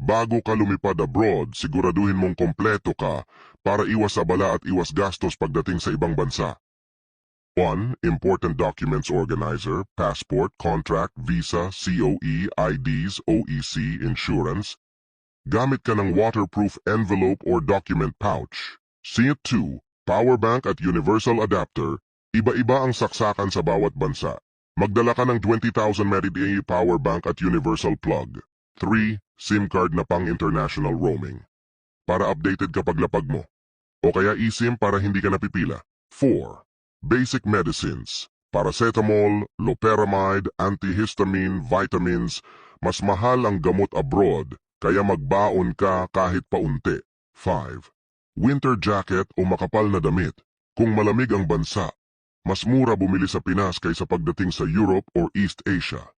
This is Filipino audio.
Bago ka lumipad abroad, siguraduhin mong kompleto ka para iwas abala at iwas gastos pagdating sa ibang bansa. 1. Important Documents Organizer, Passport, Contract, Visa, COE, IDs, OEC, Insurance. Gamit ka ng waterproof envelope or document pouch. Scene 2. Power bank at universal adapter. Iba-iba ang saksakan sa bawat bansa. Magdala ka ng 20,000 mAh power bank at universal plug. 3. SIM card na pang international roaming. Para updated ka paglapag mo. O kaya eSIM para hindi ka napipila. 4. Basic medicines. Paracetamol, loperamide, antihistamine, vitamins. Mas mahal ang gamot abroad, kaya magbaon ka kahit paunti. 5. Winter jacket o makapal na damit. Kung malamig ang bansa, mas mura bumili sa Pinas kaysa pagdating sa Europe or East Asia.